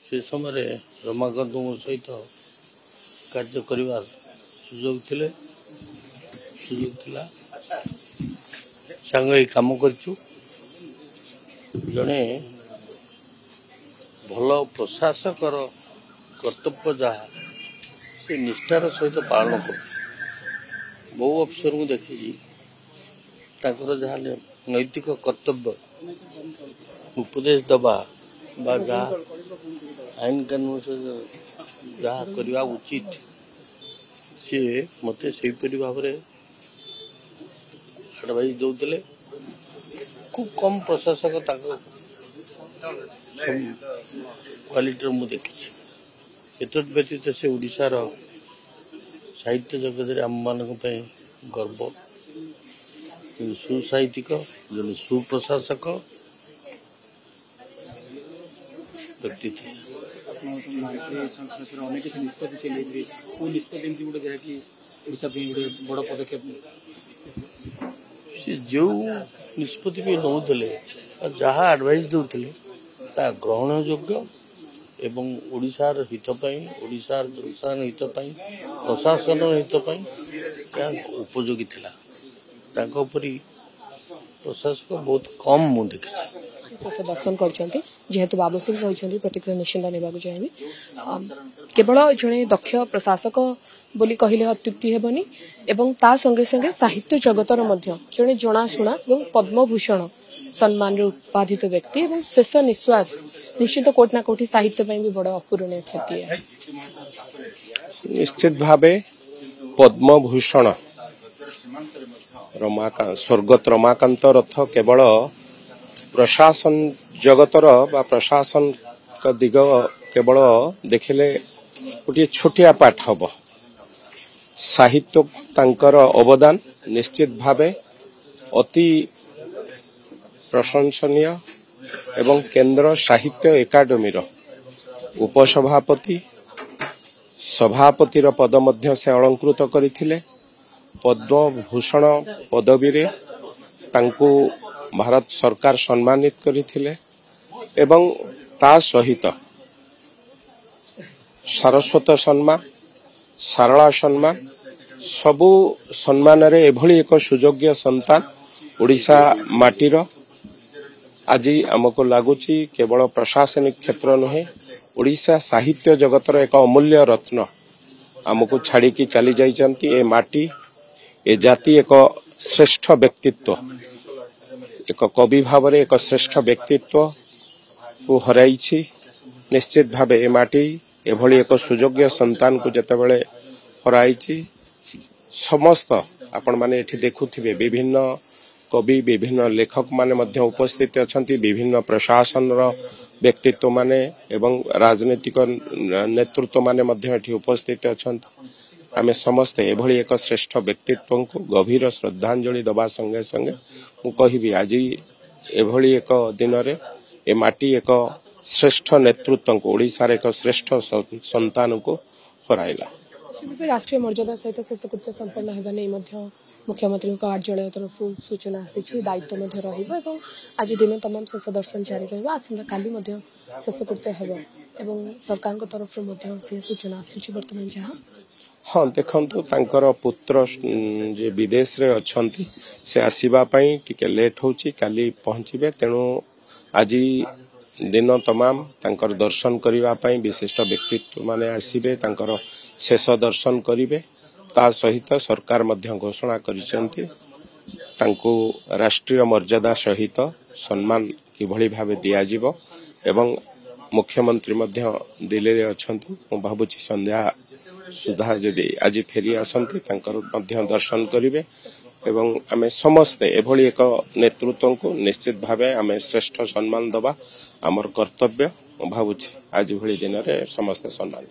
से समय रमाकांत सहित कार्य कर सुजोग थिला सांग काम करूँ जड़े भल प्रशासकर कर्तव्य जहाँ से निष्ठार सहित पालन कर बहु अफसर को देखी जहाँ नैतिक कर्तव्य उपदेश दबा जहाँ आईन कानून से जहाँ करवा उचित सी मत से भाव एडवाइस दौले खूब कम प्रशासक क्वालिटी मुझे देखी एत व्यतीत से ओडिशार साहित्य जगत आम मान गर्व सुसाहित्यिक जन सुप्रशासक व्यक्ति थे बड़ पदक्षेप जो निष्पत्ति भी नौले जहाँ एडवाइस दौले ग्रहण योग्य एवं ओडिशार हितपाई ओडिशार जनसाधारण हितपाई प्रशासन हितपाई उपयोगी थिला तांको परी प्रशासक बहुत कम मु देखी दर्शन करछंती जेहेतु बाबू सिंह कहते प्रतिक्रिया निश्चिंत नेबाक चाहिए केवल जड़े दक्ष प्रशासक बोली कहले अत्युक्ति हेबनी एवं ता संगे संगे साहित्य जगतर मध्य जड़े जनाशुना एवं पद्मभूषण सम्मान रे उत्पादित व्यक्ति एवं शेष निश्वास निश्चित कोटना कोठी साहित्य पई भी बड़ा अपूरणीय क्षति है। निश्चित भावे पद्मभूषण स्वर्गत रमाकांत रथ केवल प्रशासन जगतर बा प्रशासन का दिग केवल देखिले गोटे छोटिया पाठ हम साहित्य तांकर अवदान निश्चित भावे अति प्रशंसनीय एवं केंद्र साहित्य एकाडेमी उपसभापति सभापति पद मध्य से अलंकृत करथिले पद्मभूषण पदवी रे तांको भारत सरकार सम्मानित करथिले एवं ता सहित सारस्वत सम्मान सारला सम्मान सबु सम्मान रे एभली एक सुयोग्य संतान ओडिशा माटीर आज आमको लगुच केवल प्रशासनिक क्षेत्र नुहे ओडिशा साहित्य जगतर एक अमूल्य रत्न आमको छाड़ी की चली जाइछंती ए माटी ए जाति एक श्रेष्ठ व्यक्तित्व एक कवि भाव रे एक श्रेष्ठ व्यक्तित्व को हराइछि। निश्चित भावे ए माटी एभली एक सुयोग्य संतान को जतेबेले हराइछि समस्त आपण माने एठी देखुथिबे विभिन्न कवि विभिन्न लेखक माने मध्य उपस्थित अछंती विभिन्न प्रशासन रो व्यक्तित्व माने एवं राजनीतिक नेतृत्व माने मध्य एठी उपस्थित अछंती आमे समस्त एभली एक श्रेष्ठ व्यक्तित्व को गभीर श्रद्धांजलि दबा संगे संगे मु कहिबी आज एभली एक दिन रे ए माटी एक श्रेष्ठ नेतृत्व को ओडिसा एक श्रेष्ठ संतान को हराइला। राष्ट्रीय मर्यादा सहित शेषकृत्य संपन्न होगा नहीं मुख्यमंत्री कार्यालय तरफ सूचना आसी दायित्व आज दिन तमाम शेष दर्शन जारी रहा आसंता काली शेषकृत्य हो सरकार तरफ से सूचना आसूची बर्तमान जहाँ हाँ देखु तांकर पुत्र जे विदेश रे अछंती से आसीबा पई टिके लेट होची काली पहुंचीबे तेणु आज दिन तमाम तांकर दर्शन करिवा पई विशिष्ट व्यक्तित्व माने आसीबे तांकर शेष दर्शन करिवे ता सहित सरकार मध्य घोषणा करिसेंती तांको राष्ट्रीय मर्यादा सहित सम्मान किभली भावे दिया जिवो एवं मुख्यमंत्री मध्य दिल्ली रे अछंती मु भाबुची संध्या सुधा जदि आज फेरी आसंती तांकर मध्य दर्शन करिवे एवं आमे समस्त एभली एक नेतृत्व को निश्चित भावे आमे श्रेष्ठ सम्मान दबा आमर कर्तव्य भावुची आज भली दिन रे समस्त सम्मान